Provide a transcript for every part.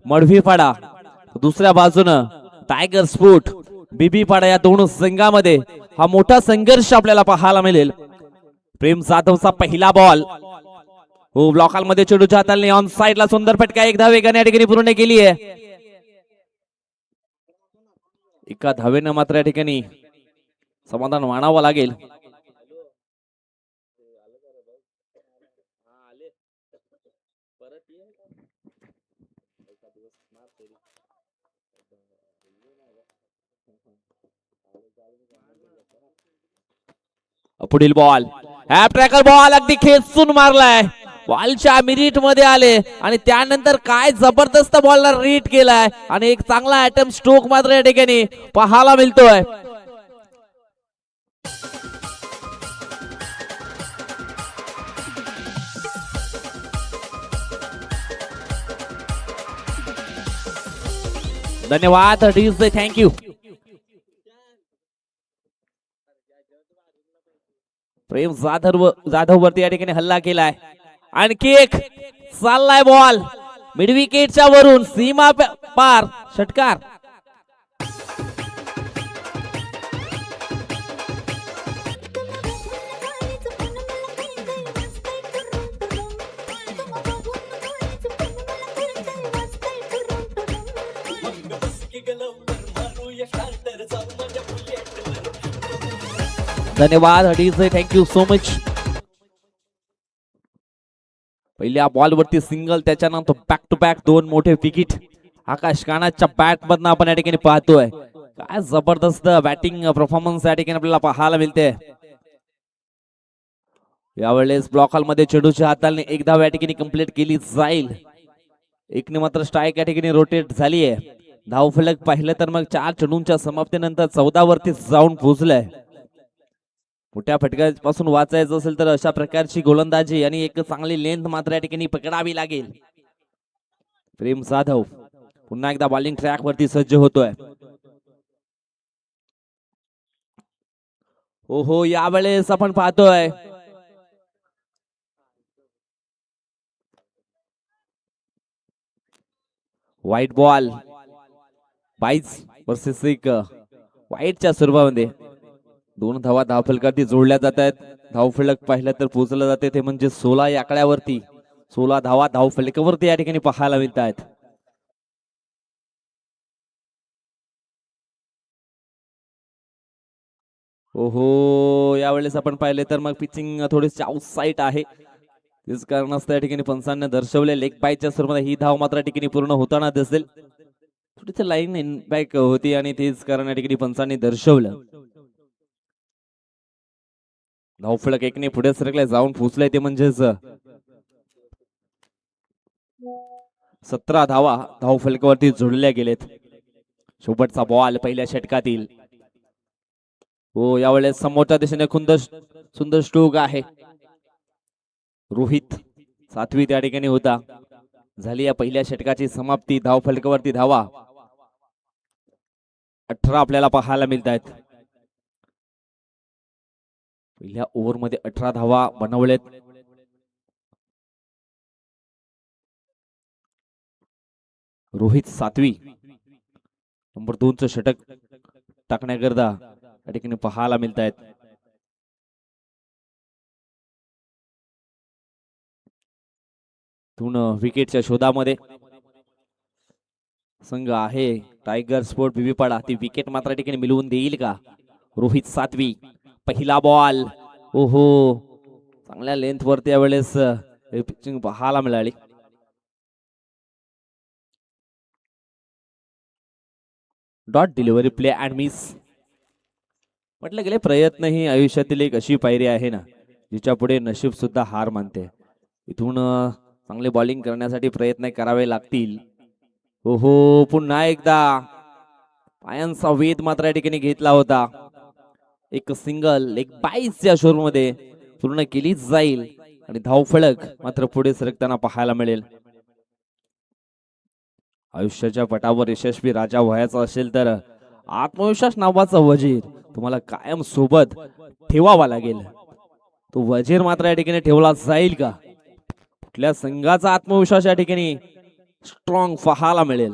मडवीपाडा, दुसऱ्या बाजूनं tiger sport बीबीपाडा, या दोन संघामध्ये हा मोठा संघर्ष आपल्याला पाहायला मिळेल. प्रेम जाधवचा पहिला बॉल, हो ब्लॉकमध्ये चेडूच्या हाताने ऑन साइडला सुंदर फटका, एक धाव एकाने या ठिकाणी पूर्ण केली आहे. एका धावेनं मात्र या ठिकाणी समाधान मानावं लागेल. पुढील बॉल हॅप ट्रॅकर बॉल अगदी खेचून मारलाय, बॉलच्या मिरिट मध्ये आले आणि त्यानंतर काय जबरदस्त बॉलला रीट केलाय आणि एक चांगला अटेम्प्ट स्ट्रोक मात्र या ठिकाणी पाहायला मिळतोय. धन्यवाद, थँक्यू. प्रेम जाधव वरती या ठिकाणी हल्ला केलाय, आणखी एक चाललाय बॉल मिड विकेटच्या वरून सीमा पार षटकार. धन्यवाद, थँक्यू सो मच. पहिल्या बॉल वरती सिंगल, त्याच्यानंतर बॅक टू बॅक दोन मोठे विकेट आकाश कानाच्या बॅट मधनं आपण या ठिकाणी पाहतोय. काय जबरदस्त बॅटिंग परफॉर्मन्स या ठिकाणी आपल्याला पाहायला मिळते. यावेळेस ब्लॉक हॉल मध्ये चेडूच्या हाताने एक धाव या ठिकाणी कंप्लीट केली जाईल. एकने मात्र स्ट्राईक या ठिकाणी रोटेट झाली आहे. धाव फलक पाहिलं तर मग 4 चेंडूंच्या समाप्तीनंतर 14 वरती जाऊन पोहोचलाय. मोठ्या फटक्यापासून वाचायचं असेल तर अशा प्रकारची गोलंदाजी आणि एक चांगली लेंथ मात्र या ठिकाणी पकडावी लागेल. प्रेम जाधव पुन्हा एकदा बॉलिंग ट्रॅक वरती सज्ज होतोय. ओहो, यावेळेस आपण पाहतोय व्हाईट बॉल, 22 वर्सेस 1 व्हाईटच्या स्वरूपामध्ये दोन धावा धावफलकावरती जोडल्या जात आहेत. धावफलक पाहिलं तर पोहोचलं जाते ते म्हणजे 16 या आकड्यावरती 16 धावा धावफलकावरती या ठिकाणी पाहायला मिळत आहेत. ओहो, यावेळेस आपण पाहिले तर मग पिचिंग थोडीशी आउटसाइड आहे. तेच कारणास्तव या ठिकाणी पंचांनी दर्शवले लेग बायच्या स्वरूपात ही धाव मात्र ठिकाणी पूर्ण होताना दिसेल. थोडीशी लाईन इनबॅक होती आणि तेच कारण या ठिकाणी पंचांनी दर्शवलं. धावफलक एकने पुढे सरकले, जाऊन पोहोचलाय ते म्हणजेच 17 धावा धावफलकावरती जोडल्या गेलेत. शेवटचा बॉल पहिल्या षटकातील. हो, यावेळेस समोरच्या दिशेने सुंदर स्ट्रोक आहे. रोहित 7वी त्या ठिकाणी होता. झाली या पहिल्या षटकाची समाप्ती. धावफलकावरती धावा 18 आपल्याला पाहायला मिळत आहेत. पहिल्या ओव्हर मध्ये 18 धावा बनवलेत. रोहित 7वी नंबर 2चं षटक टाकण्याकरता या ठिकाणी पाहायला मिळत आहेत. विकेटच्या शोधामध्ये संघ आहे टायगर स्पोर्ट बीबीपाडा. ती विकेट मात्र ठिकाणी मिळवून देईल का? रोहित 7वी पहिला बॉल. ओहो, चांगल्या लेंथ वरती यावेळेस पिचिंग पाहायला मिळाली. Dot delivery play and miss. म्हटलं गेले प्रयत्न ही आयुष्यातील एक अशी पायरी आहे ना जिच्या पुढे नशीब सुद्धा हार मानते. इथून चांगले बॉलिंग करण्यासाठी प्रयत्न करावे लागतील. ओहो, पुन्हा एकदा पायांचा वेध मात्र या ठिकाणी घेतला होता. एक सिंगल एक 22च्या शोर मध्ये पूर्ण केलीच जाईल आणि धावफलक मात्र पुढे सरकताना पाहायला मिळेल. आयुष्याच्या पटावर यशस्वी राजा व्हायचा असेल तर आत्मविश्वास नावाचा वजीर तुम्हाला कायम सोबत ठेवावा लागेल. तो वजीर मात्र या ठिकाणी ठेवला जाईल का? कुठल्या संघाचा आत्मविश्वास या ठिकाणी स्ट्रॉंग पाहायला मिळेल.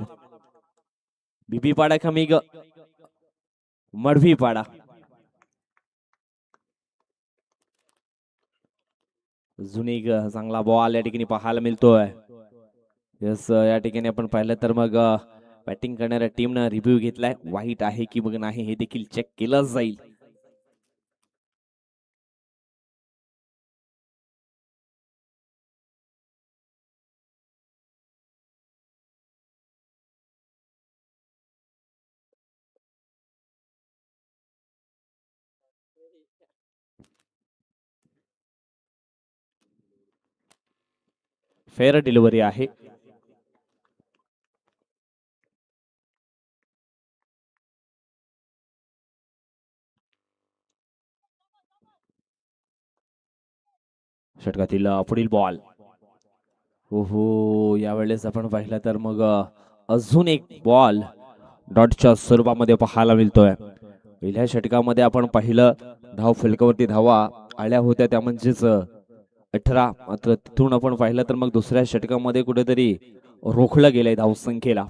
बीबी पाडा कमी मडवी पाडा. अजून एक चांगला बॉल या ठिकाणी पाहायला मिळतोय. यस, या ठिकाणी आपण पाहिलं तर मग बॅटिंग करणाऱ्या टीमनं रिव्ह्यू घेतलाय. वाईट आहे की मग नाही हे देखील चेक केलं जाईल. फेअर डिलिव्हरी आहे. षटकातील पुढील बॉल. हो, यावेळेस आपण पाहिलं तर मग अजून एक बॉल डॉटच्या स्वरूपामध्ये पाहायला मिळतोय. पहिल्या षटकामध्ये आपण पाहिलं धाव फलकावरती धावा आल्या होत्या त्या म्हणजेच 18. मात्र तिथून आपण पाहिलं तर मग दुसऱ्या षटकामध्ये कुठेतरी रोखलं गेलंय धावसंख्येला.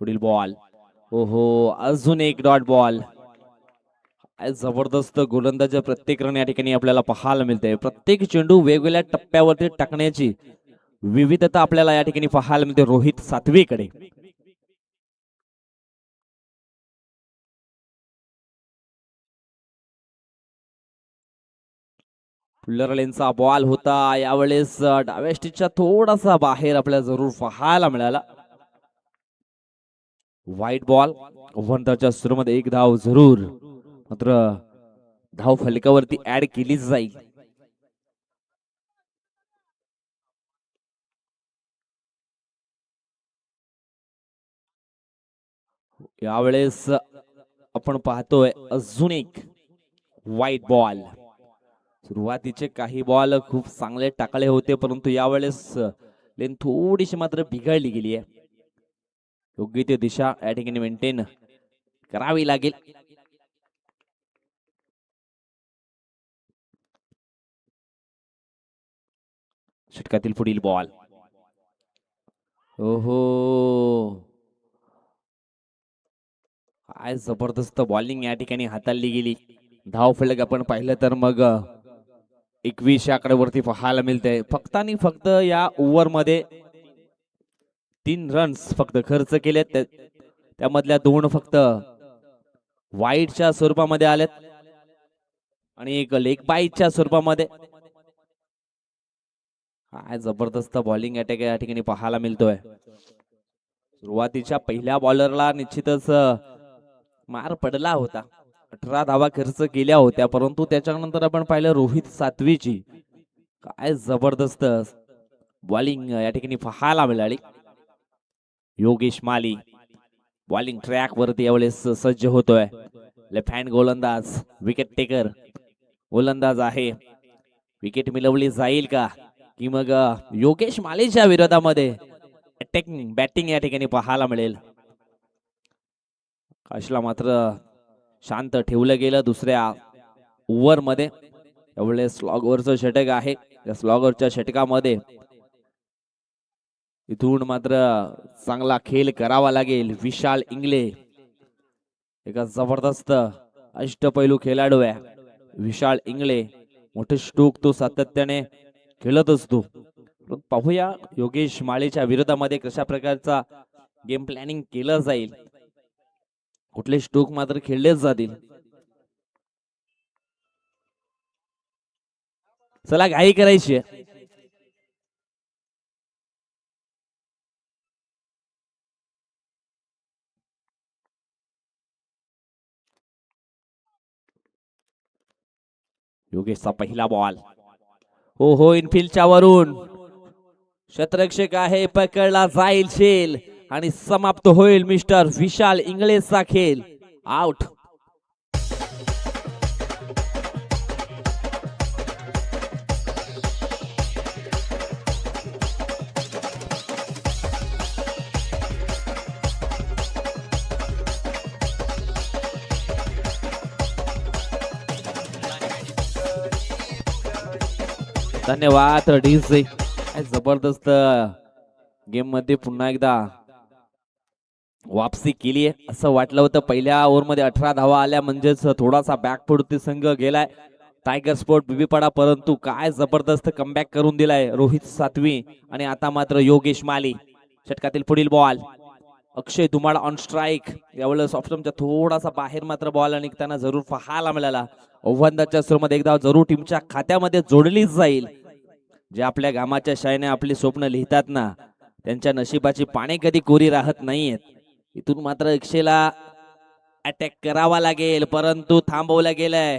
पुढील बॉल. हो, अजून एक डॉट बॉल. जबरदस्त गोलंदाज प्रत्येक रन या ठिकाणी आपल्याला पाहायला मिळते. प्रत्येक चेंडू वेगवेगळ्या टप्प्यावरती टाकण्याची विविधता आपल्याला या ठिकाणी पाहायला मिळते रोहित सातवीकडे. फुल्लर लेनचा बॉल होता. यावेळेस डाव्या स्टिचच्या थोडासा बाहेर आपल्याला जरूर पाहायला मिळाला. White ball. ओव्हरच्या सुरूमध्ये एक धाव जरूर, मात्र धाव फलकावरती ऍड केली जाईल. यावेळेस आपण पाहतोय अजून एक व्हाईट बॉल. सुरुवातीचे काही बॉल खूप चांगले टाकले होते, परंतु यावेळेस लेन थोडीशी मात्र बिघडली गेली आहे. योग्य ती दिशा या ठिकाणी मेंटेन करावी लागेल. षटकातील पुढील बॉल. ओहो, काय जबरदस्त बॉलिंग या ठिकाणी हाताळली गेली. धाव फलक आपण पाहिलं तर मग 21 आकड्यावरती पाहायला मिळते. फक्त आणि फक्त या ओव्हर मध्ये 3 रन्स फक्त खर्च केले. त्यामधल्या 2 फक्त वाईटच्या स्वरूपामध्ये आलेत आणि एक लेग बाईटच्या स्वरूपामध्ये. काय जबरदस्त बॉलिंग अटॅक या ठिकाणी पाहायला मिळतोय. सुरुवातीच्या पहिल्या बॉलरला निश्चितच मार पडला होता. 18 धावा खर्च केल्या होत्या, परंतु त्याच्यानंतर आपण पाहिलं रोहित सातवीची काय जबरदस्त बॉलिंग या ठिकाणी पाहायला मिळाली. योगेश माली बॉलिंग ट्रॅक वरती यावेळेस सज्ज होतोय. लेफ्ट हँड गोलंदाज, विकेट टेकर गोलंदाज आहे. विकेट मिळवली जाईल का की मग योगेश मालीच्या विरोधामध्ये अटॅकिंग बॅटिंग या ठिकाणी पाहायला मिळेल. काशला मात्र शांत ठेवलं गेलं दुसऱ्या ओव्हर मध्ये. यावेळेस स्लॉगवरचं षटक आहे. या स्लॉगवरच्या षटकामध्ये इथून मात्र चांगला खेळ करावा लागेल. विशाल इंगळे एका जबरदस्त अष्टपैलू खेळाडू आहे. विशाल इंगळे मोठे स्ट्रोक तो सातत्याने खेळत असतो. पाहूया योगेश माळेच्या विरोधामध्ये कशा प्रकारचा गेम प्लॅनिंग केलं जाईल, कुठले स्ट्रोक मात्र खेळलेच जातील. चला घाई करायची आहे. योगेशचा पहिला बॉल. हो, इनफिल्डच्या वरून क्षेत्ररक्षक आहे, पकडला जाईल खेळ आणि समाप्त होईल मिस्टर विशाल इंगळेचा खेळ. आउट. धन्यवाद डीजे. जबरदस्त गेम मध्ये पुन्हा एकदा वापसी केली आहे. असं वाटलं होतं पहिल्या ओव्हरमध्ये 18 धावा आल्या म्हणजेच थोडासा बॅकफुट संघ गेलाय टायगर स्पोर्ट बीबीपाडा, परंतु काय जबरदस्त कमबॅक करून दिलाय रोहित सातवी. आणि आता मात्र योगेश माली. षटकातील पुढील ball Akshay Dhumal on strike. यावेळेस ऑप्शनच्या थोडासा बाहेर मात्र बॉल निघताना जरूर पाहायला मिळाला. ओव्हनच्या सुरूमध्ये एकदा जरूर टीमच्या खात्यामध्ये जोडलीच जाईल. जे आपल्या घामाच्या शाईने आपली स्वप्न लिहितात ना, त्यांच्या नशिबाची पाने कधी कोरी राहत नाहीयेत. इथून मात्र अक्षयला अटॅक करावा लागेल, परंतु थांबवलं गेलंय.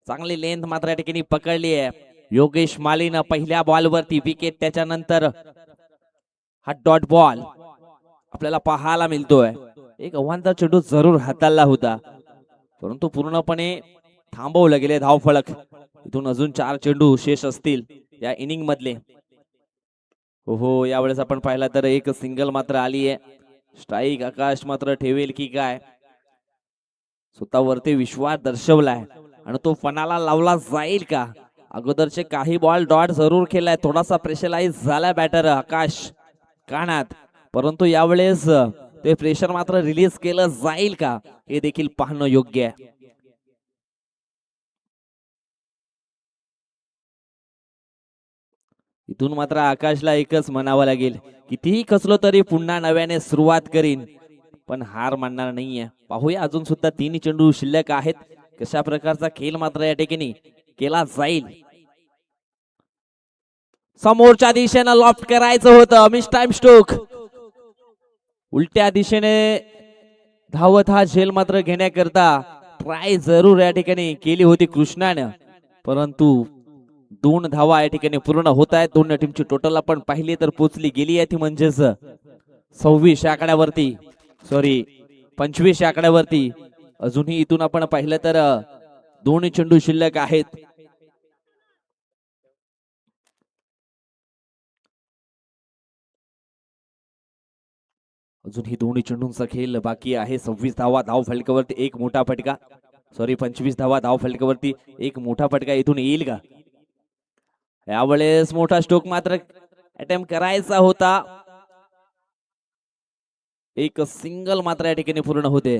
चांगली लेंथ मात्र या ठिकाणी पकडली आहे योगेश मालीनं पहिल्या बॉलवरती विकेट. त्याच्यानंतर हा डॉट बॉल आपल्याला पाहायला मिळतोय. एक आव्हानचा चेंडू जरूर हाताळला होता, परंतु पूर्णपणे थांबवलं गेले धावफलक. इथून अजून 4 चेंडू शेष असतील या इनिंग मधले. हो, यावेळेस आपण पाहिला तर एक सिंगल मात्र आली आहे. स्ट्राईक आकाश मात्र ठेवेल की काय, स्वतःवरती विश्वास दर्शवलाय आणि तो फणाला लावला जाईल का. अगोदरचे काही बॉल डॉट जरूर केलाय, थोडासा प्रेशराइज झाला बॅटर आकाश कानात, परंतु यावेळेस ते प्रेशर मात्र रिलीज केलं जाईल का हे देखील पाहणं योग्य आहे. इथून मात्र आकाशला एकच म्हणावं लागेल, कितीही खचलो तरी पुन्हा नव्याने सुरुवात करीन, पण हार मानणार नाहीये. पाहूया अजून सुद्धा 3 चेंडू शिल्लक आहेत, कशा प्रकारचा खेळ मात्र या ठिकाणी केला जाईल. समोरच्या दिशेने लॉफ्ट करायचं होतं, मिस टाइम स्ट्रोक. उलट्या दिशेने धावत हा झेल मात्र घेण्याकरता ट्राय जरूर या ठिकाणी केली होती कृष्णानं, परंतु 2 धावा या ठिकाणी पूर्ण होत आहेत. दोन्ही टीमची टोटल आपण पाहिली तर पोचली गेली आहे ती म्हणजेच 26 आकड्यावरती, सॉरी 25 आकड्यावरती. अजूनही इथून आपण पाहिलं तर 2 चेंडू शिल्लक आहेत. अजून ही 2 चेंडूंचा खेळ बाकी आहे. 26 धावा धाव फलकावरती एक मोठा फटका, सॉरी 25 धावा धाव फलकावरती एक मोठा फटका इथून येईल का. यावेळेस मोठा स्ट्रोक मात्र अटेम्प्ट करायचा होता, एक सिंगल मात्र या ठिकाणी पूर्ण होते.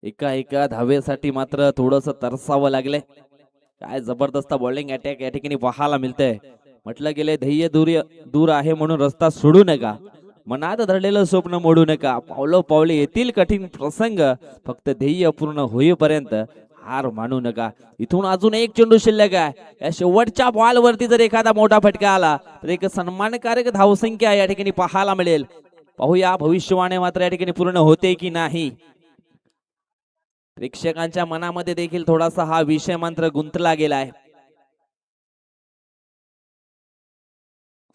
एका धावेसाठी मात्र थोडस तरसावं लागले. काय जबरदस्त बॉलिंग अटॅक या ठिकाणी पाहायला मिळतंय. म्हटलं गेले ध्येय दूर आहे म्हणून रस्ता सोडू नका, मनात धरलेलं स्वप्न मोडू नका. पावले येतील कठीण प्रसंग, फक्त ध्येय पूर्ण होईपर्यंत हार मानू नका. इथून अजून 1 चेंडू शिल्लक आहे. या शेवटच्या बॉल वरती जर एखादा मोठा फटका आला तर एक सन्मानकारक धावसंख्या या ठिकाणी पाहायला मिळेल. पाहूया भविष्यवाणी मात्र या ठिकाणी पूर्ण होते की नाही. प्रेक्षकांच्या मनामध्ये देखील थोडासा हा विषय मात्र गुंतला गेलाय.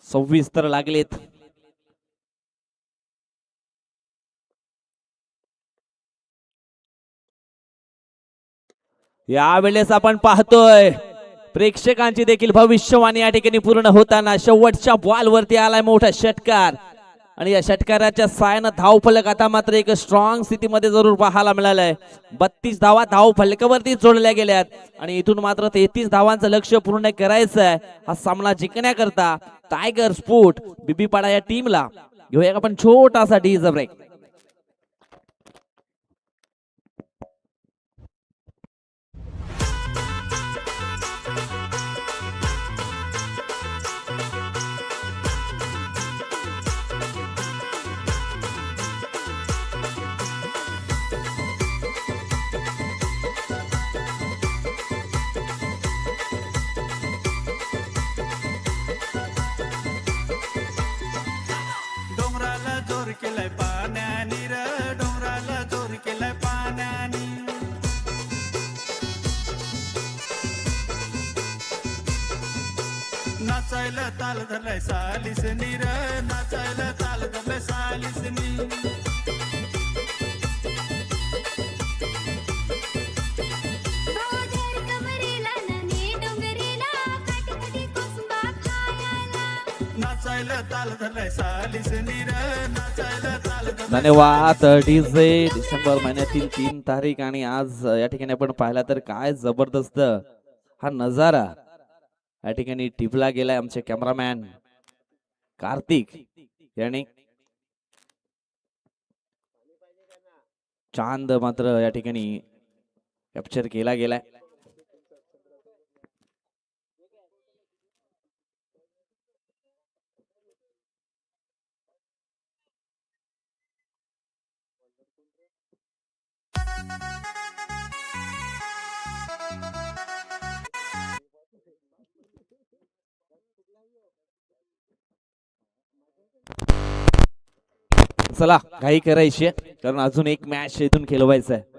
26 तर लागलेत. यावेळेस आपण पाहतोय प्रेक्षकांची देखील भविष्यवाणी या ठिकाणी पूर्ण होताना. शेवटच्या बॉल वरती आलाय मोठा षटकार आणि या षटकाराच्या साहाय्याने धाव फलक आता मात्र एक स्ट्रॉंग स्थितीमध्ये जरूर पाहायला मिळालंय. 32 धावा धाव फलकावरती जोडल्या गेल्यात आणि इथून मात्र 33 धावांचं लक्ष पूर्ण करायचं आहे. हा सामना जिंकण्याकरता टायगर स्पोर्ट बीबीपाडा या टीमला घेऊया आपण छोटासा डीज ब्रेक. केलाय पाण्यानी र, डोंगराला जोर केलाय पाण्यानी. नाचायला ताल धरलाय सालिसनी र, नाचायला ताल धरलाय सालिसनी. नाचायला ताल धरलाय सालिसनी र, नाचायला ताल धरलाय. धन्यवाद डीजे. डिसेंबर महिन्यातील 3 तारीख आणि आज या ठिकाणी आपण पाहिला तर काय जबरदस्त हा नजारा या ठिकाणी टिपला गेलाय आमचे कॅमेरामॅन कार्तिक याने चांद मात्र या ठिकाणी कॅप्चर केला गेलाय. चला घाई करायची आहे, कारण अजून एक मॅच इथून खेळवायचा आहे.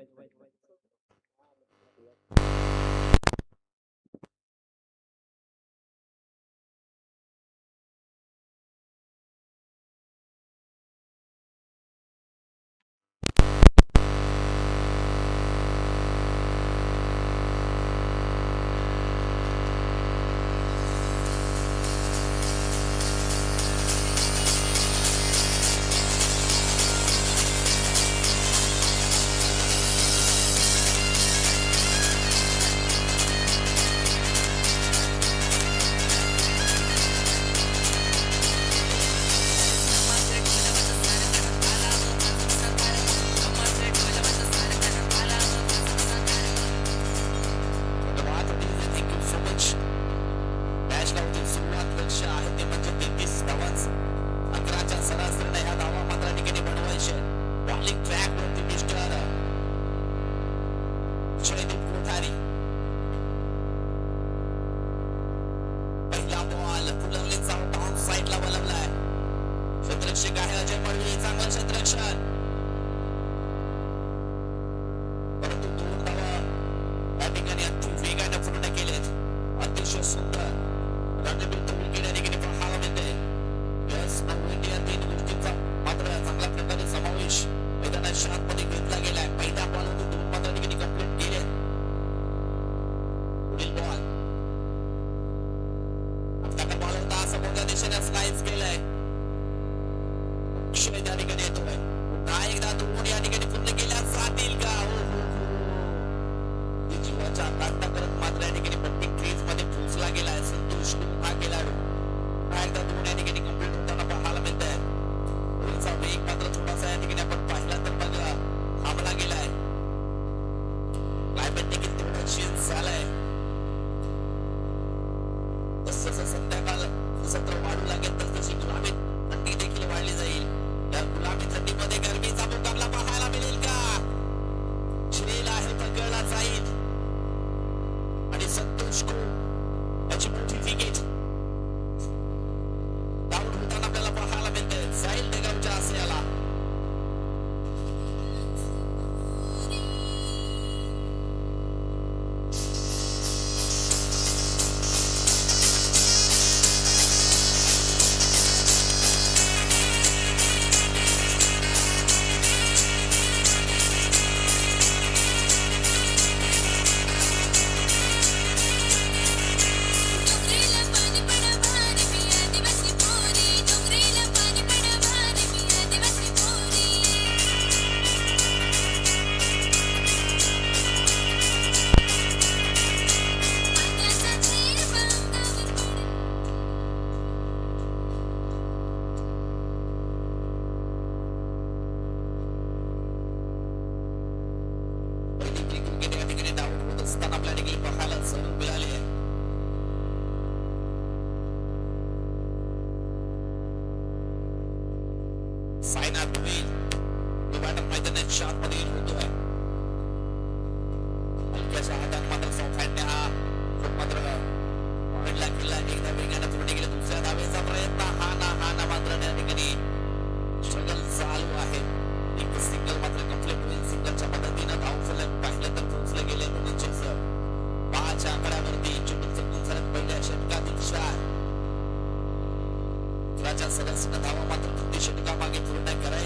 सदस्य धावा मात्र षटका मागे पूर्ण करायची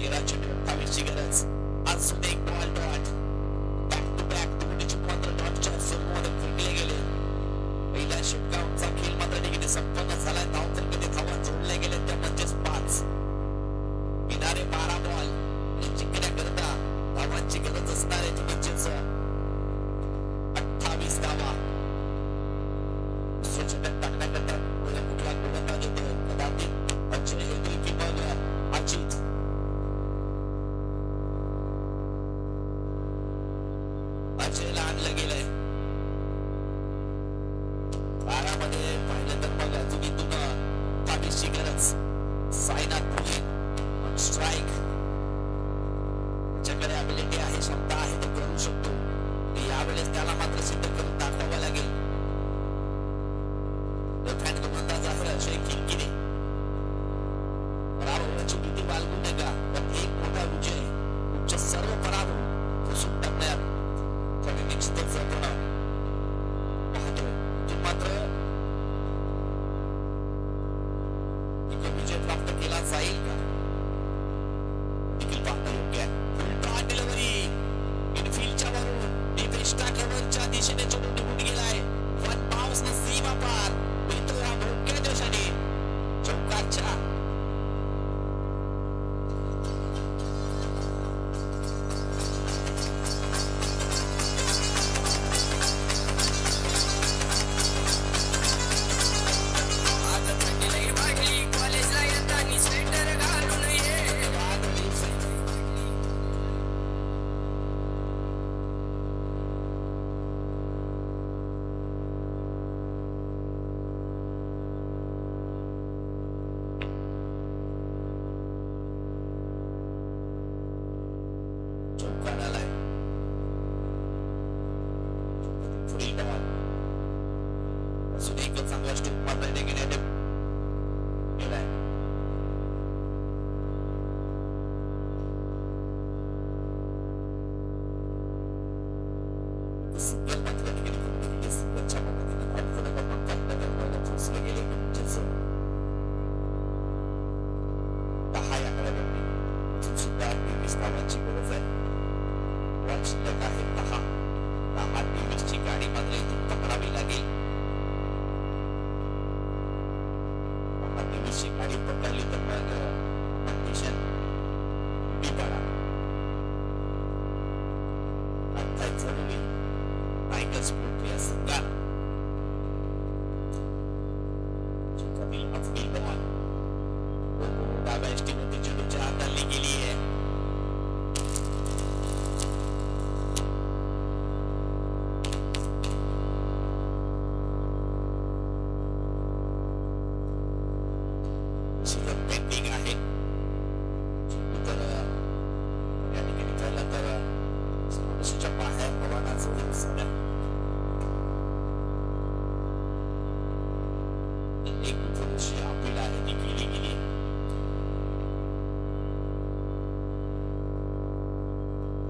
13ची 28ची गरज. आज सुद्धा एक ball dot. Back to back दोन्हीचे मात्र डॉटच्या समोर फेकले गेले. पहिल्या षटकांचा खेळ मात्र निगेटिव्ह संपन्न झालाय. धावफलकाने धावा जोडल्या गेल्या त्या म्हणजेच 5. किनारे 12 बॉल आणि जिंकण्याकरता धावांची गरज असणार आहे ती म्हणजेच 28 धावा. षटक टाकण्याकरता कुठला गोलंदाज येतो कदाचित अजय येतोय की मग अजित. अजयला आणलं गेलंय 12 मध्ये. पाहिलं तर मग अजून इथून 28 ची गरज. साईनाथ पुढे स्ट्राईक. त्याच्याकडे अबिलिटी आहे, क्षमता आहे, तो करू शकतो. यावेळेस त्याला मात्र सिद्ध करून दाखवावं लागेल. लेफ्ट हँड गोलंदाज आहे अजय किरकिरे. पराभवाची भीती बाळगू नका, पण एक मोठा विजय तुमच्या सर्व पराभव पुसून टाकण्यात त्याने निश्चितच आपण पाहतोय. तो मात्र एक विजय प्राप्त केला जाईल का देखील पाहता योग्य आहे. उलटा डिलिव्हरी इनफिल्डच्या वरून नितेश टाकेवरच्या दिशेने चढून निघून गेलाय. वन बाउन्स न सीमा पार. तो या भोग्या दिवसाने चौकारच्या चौकार आलाय. पुढील बॉल अजून एक चांगला स्ट्रोक मारलाय नेगेटिव्ह गेलाय. सिंगल मात्र निगेटिव्ह सिंगलच्या मदतीने धावफलक आपण टाकण्यात पोहोचले गेले की म्हणजेच 10 या कडे अजून सुद्धा 23 धावांची गरज आहे. शिल्लक आहे 10. 23 ची गाडी मात्र इथून पकडावी लागेल. 23 ची गाडी पकडली तर मग कंडिशन बिघडा अर्थात जरुरी टायगर स्पोर्ट या संघाला चित्रातील अफील बॉल डाव्या एसटीमध्ये चेंडूच्या हाताळली गेली आहे. पेंडिंग आहे तर या ठिकाणी पाहिलं तर समोरच्या बाहेर हवाना जोडून सगळ्या एक थोडीशी अपील आहे ती केली गेली.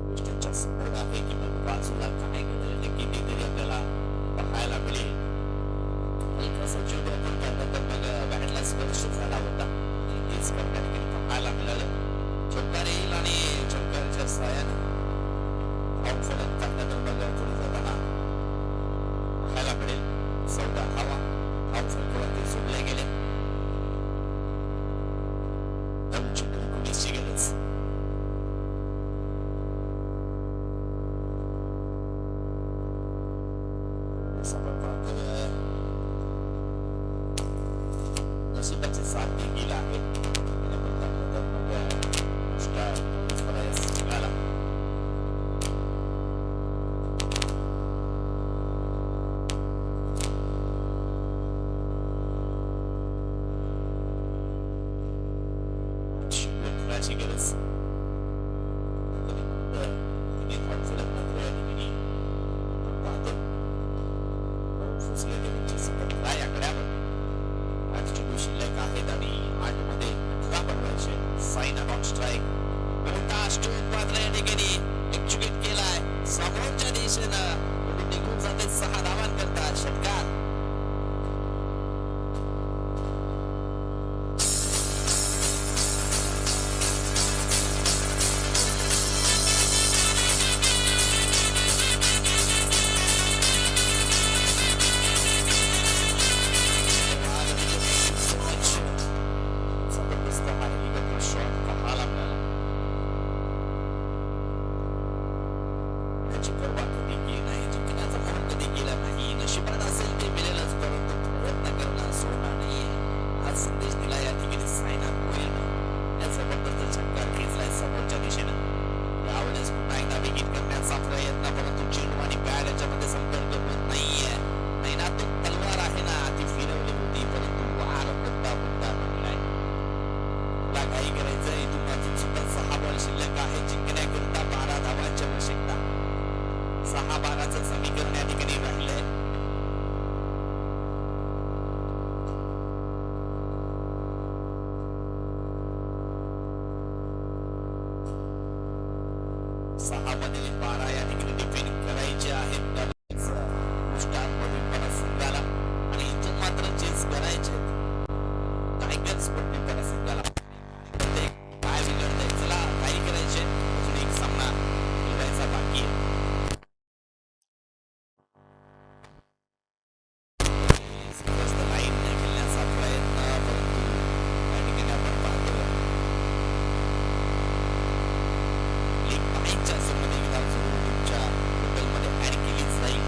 गोष्टीच्या समोर आहे की मग बाजूला काय घडलं ते किती तरी आपल्याला पाहायला मिळेल. हलकासा चेंडू आपण पाहिलं तर मग बॅटला स्पर्श झाला होता. तेच पाहायला मिळालं. चौकार येईल आणि चौकारच्या साहाय्याने धावफलक टाकण्यात मग पुढे जाताना पाहायला मिळेल. 14 धावा धावफलकावरती सोडले गेले. चेंडू 19 ची गरज. नशिबाची साथ देखील आहे. गरज काय आकड्यावर आज चेंडू शिल्लक आहेत आणि 8 मध्ये 18 बनवायचे. Sign on strike. मोठा स्ट्रोक मात्र या ठिकाणी एक्झिक्यूट केलाय. समोरच्या दिशेनं निघून जाते 6 धावांकरता षटकार. 6 मध्ये 12 या ठिकाणी डिफेंड करायचे आहेत नुस्टार मधुपडा संघाला आणि इथून मात्र चेस करायचे टायगर स्पोर्टिंग पडा संघाला. काय बिघडतंय, चला काही करायचे, अजून एक सामना खेळायचा बाकी आहे. जास्त लाईन नाही खेळण्याचा प्रयत्न, परंतु या ठिकाणी आपण पाहतो एक पाईच्या समोर एकदा जरूर तुमच्या होटेलमध्ये ऍड केलीच जाईल.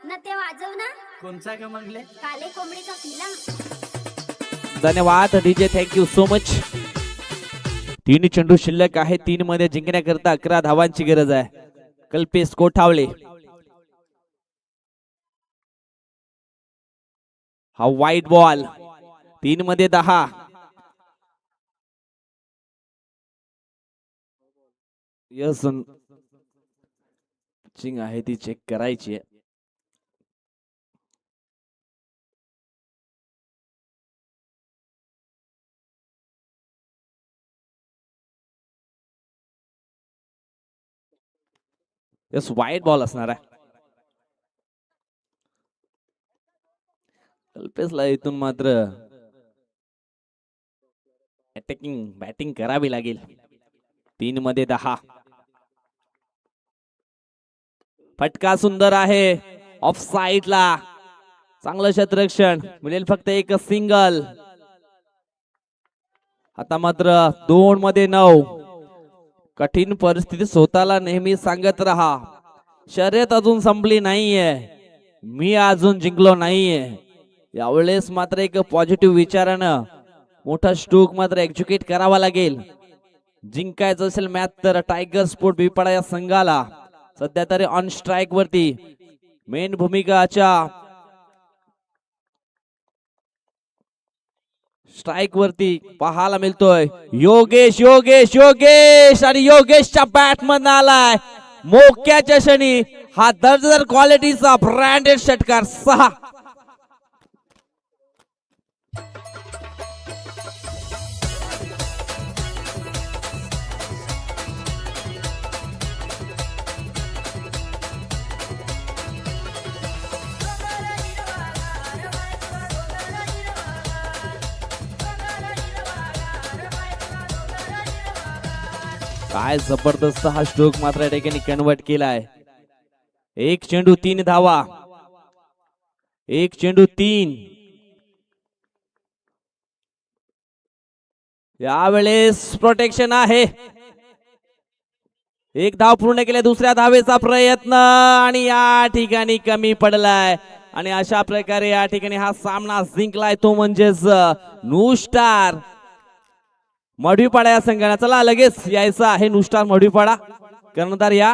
न ते वाजव ना कोणचा का मंगले? काले कोंबडीचा फिल्म. धन्यवाद डीजे, थँक्यू सो मच. 3 चेंडू शिल्लक आहे. 3 मध्ये जिंकण्याकरता 11 धावांची गरज आहे. कल्पेश कोठावळे हा वाईट बॉल. 3 मध्ये 10. यस, पिचिंग आहे ती चेक करायची आहे. यस, वाईट बॉल असणार आहे. कल्पेशला इथून मात्र अटॅकिंग बॅटिंग करावी लागेल. 3 मध्ये 10. फटका सुंदर आहे ऑफ साइडला. चांगलं क्षेत्ररक्षण, मिळेल फक्त एक सिंगल. आता मात्र 2 मध्ये 9. कठीण परिस्थिती स्वतःला नेहमी सांगत राहा, शर्यत अजून संपली नाहीये, मी अजून जिंकलो नाहीये. यावेळेस मात्र एक पॉझिटिव्ह विचारानं मोठा स्ट्रोक मात्र एक्झिक्यूट करावा लागेल. जिंकायचं असेल मॅच तर टायगर स्पोर्ट बिपाडा या संघाला सध्या तरी ऑन स्ट्राईक वरती मेन भूमिकाच्या स्ट्राईक वरती पाहायला मिळतोय योगेश योगेश योगेश आणि योगेशच्या बॅट मधून आलाय मोक्याच्या क्षणी हा दर्जेदार क्वालिटीचा ब्रँडेड षटकार 6. काय जबरदस्त हा स्ट्रोक मात्र या ठिकाणी कन्वर्ट केलाय. 1 चेंडू 3 धावा. 1 चेंडू 3. यावेळेस प्रोटेक्शन आहे. 1 धाव पूर्ण केले. दुसऱ्या धावेचा प्रयत्न आणि या ठिकाणी कमी पडलाय आणि अशा प्रकारे या ठिकाणी हा सामना जिंकलाय तो म्हणजेच नुस्टार मढीपाडा या संघाला. चला लगेच यायचं आहे नुस्टार मढीपाडा. कर्णधार या